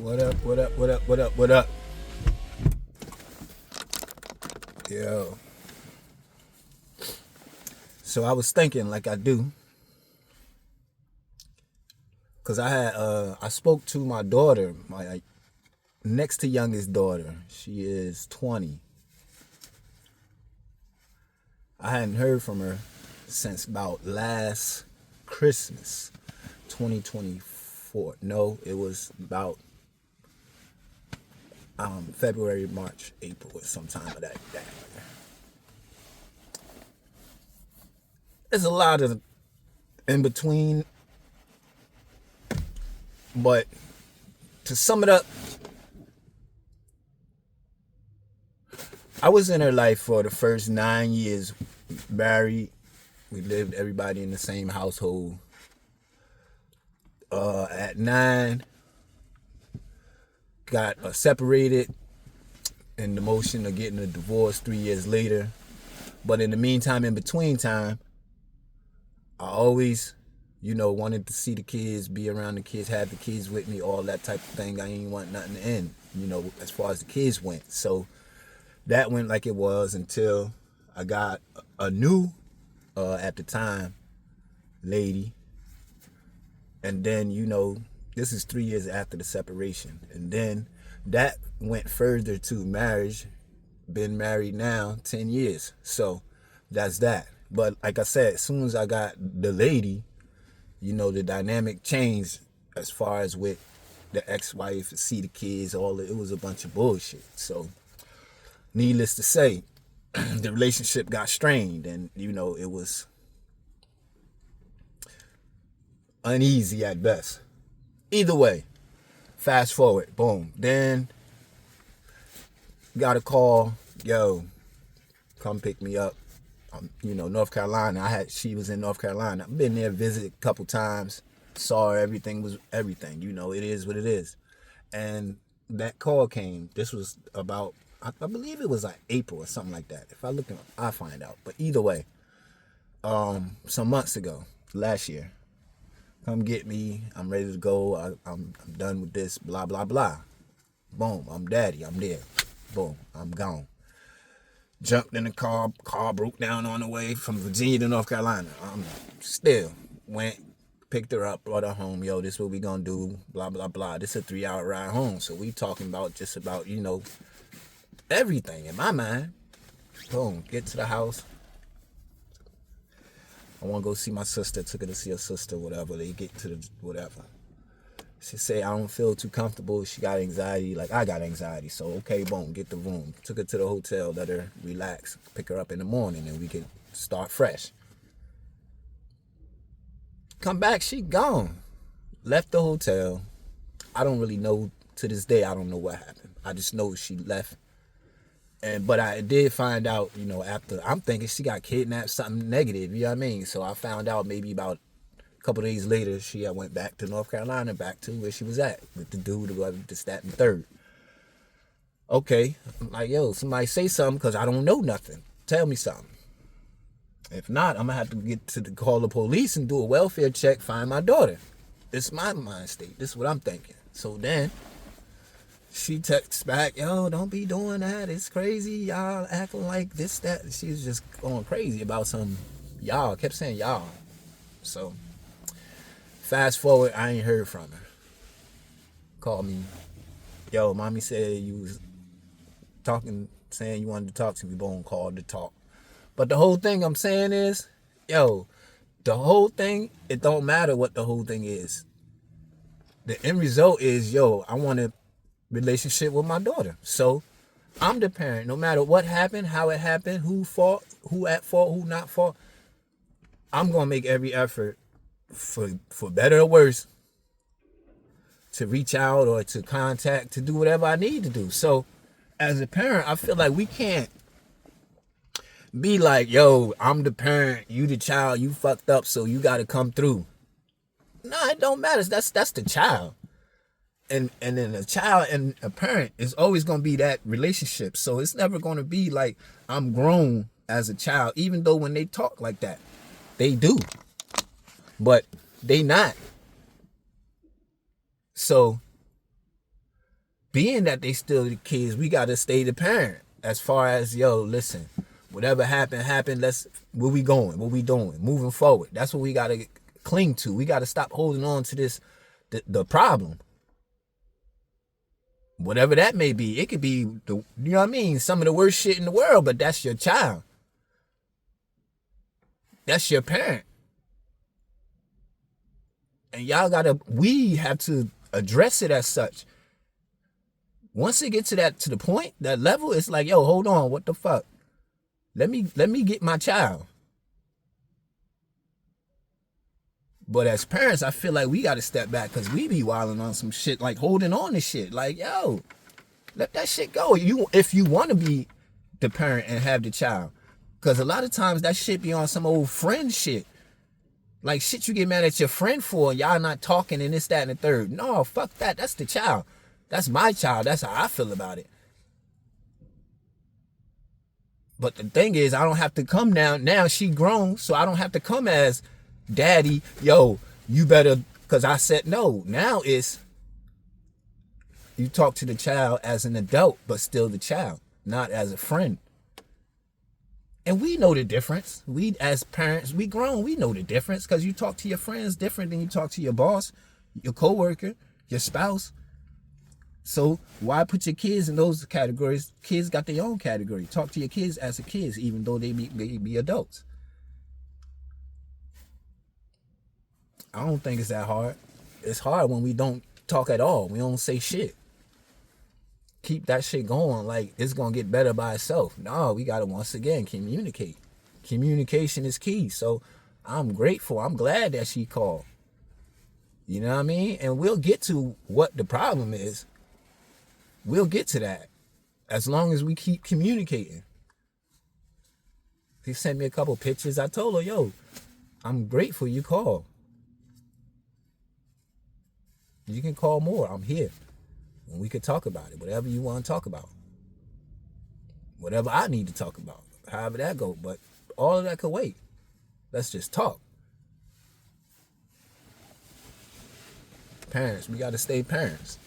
What up, what up, what up, what up, what up? Yo. So I was thinking like I do. Cause I spoke to my daughter, my next to youngest daughter. She is 20. I hadn't heard from her since about last Christmas, 2024. No, it was about February, March, April, or sometime of that. There's a lot of in between, but to sum it up, I was in her life for the first 9 years, married. We lived everybody in the same household. At 9, got separated in the motion of getting a divorce 3 years later. But in the meantime, in between time, I always, wanted to see the kids, be around the kids, have the kids with me, all that type of thing. I ain't want nothing to end, as far as the kids went. So that went like it was until I got a new, at the time, lady. And then, this is 3 years after the separation. And then that went further to marriage. Been married now 10 years. So that's that. But like I said, as soon as I got the lady, the dynamic changed as far as with the ex-wife, see the kids, it was a bunch of bullshit. So needless to say, the relationship got strained and, it was uneasy at best. Either way, fast forward, boom. Then got a call, yo, come pick me up. North Carolina. She was in North Carolina. I've been there, visited a couple times, saw her, everything was everything. It is what it is. And that call came. This was about, I believe it was like April or something like that. If I look, I'll find out. But either way, some months ago, last year, come get me. I'm ready to go. I'm done with this. Blah blah blah. Boom. I'm daddy. I'm there. Boom. I'm gone. Jumped in the car broke down on the way from Virginia to North Carolina. Still went, picked her up, brought her home. Yo, this is what we gonna do, blah, blah, blah. This is a 3-hour ride home. So we talking about just about, everything in my mind. Boom, get to the house. I wanna go see my sister, took her to see her sister, whatever. They get to the whatever. She say, I don't feel too comfortable. She got anxiety, like I got anxiety. So, okay, boom, get the room. Took her to the hotel, let her relax, pick her up in the morning, and we can start fresh. Come back, she gone. Left the hotel. I don't really know, to this day, I don't know what happened. I just know she left. But I did find out, after, I'm thinking she got kidnapped, something negative, you know what I mean? So I found out maybe about couple of days later, she went back to North Carolina, back to where she was at with the dude who was this, that, and third. Okay, I'm like, yo, somebody say something because I don't know nothing. Tell me something. If not, I'm gonna have to call the police and do a welfare check, find my daughter. This is my mind state. This is what I'm thinking. So then she texts back, yo, don't be doing that. It's crazy. Y'all acting like this, that. And she was just going crazy about some y'all. Kept saying y'all. So fast forward, I ain't heard from her. Called me. Yo, mommy said you was talking, saying you wanted to talk to me. Boom, called to talk. But the whole thing I'm saying is, yo, the whole thing, it don't matter what the whole thing is. The end result is, yo, I want a relationship with my daughter. So I'm the parent. No matter what happened, how it happened, who at fault, who not fault, I'm going to make every effort for better or worse, to reach out or to contact, to do whatever I need to do. So as a parent, I feel like we can't be like, yo, I'm the parent, you the child, you fucked up, so you got to come through. No, it don't matter. That's the child. And then a child and a parent is always going to be that relationship. So it's never going to be like I'm grown as a child, even though when they talk like that, they do. But they not. So being that they still the kids, we gotta stay the parent. As far as, yo, listen, whatever happened. Let's, where we going? What we doing? Moving forward. That's what we gotta cling to. We gotta stop holding on to this, the problem. Whatever that may be. It could be, you know what I mean, some of the worst shit in the world, but that's your child. That's your parent. And we have to address it as such. Once it gets to the point, that level, it's like, yo, hold on, what the fuck? Let me get my child. But as parents, I feel like we got to step back because we be wilding on some shit, like holding on to shit. Like, yo, let that shit go. If you want to be the parent and have the child. Because a lot of times that shit be on some old friend shit. Like shit you get mad at your friend for, and y'all not talking and this, that, and the third. No, fuck that. That's the child. That's my child. That's how I feel about it. But the thing is, I don't have to come now. Now she grown, so I don't have to come as daddy, yo, you better, because I said no. Now it's, you talk to the child as an adult, but still the child, not as a friend. And we know the difference. We, as parents, we grown, we know the difference, because you talk to your friends different than you talk to your boss, your coworker, your spouse. So why put your kids in those categories? Kids got their own category. Talk to your kids as a kids, even though they be adults. I don't think it's that hard. It's hard when we don't talk at all. We don't say shit. Keep that shit going like it's going to get better by itself. No, we got to, once again, communicate. Communication is key. So I'm grateful. I'm glad that she called. You know what I mean? And we'll get to what the problem is. We'll get to that as long as we keep communicating. She sent me a couple pictures. I told her, yo, I'm grateful you called. You can call more. I'm here. And we could talk about it. Whatever you want to talk about. Whatever I need to talk about. However that go. But all of that could wait. Let's just talk. Parents, we got to stay parents.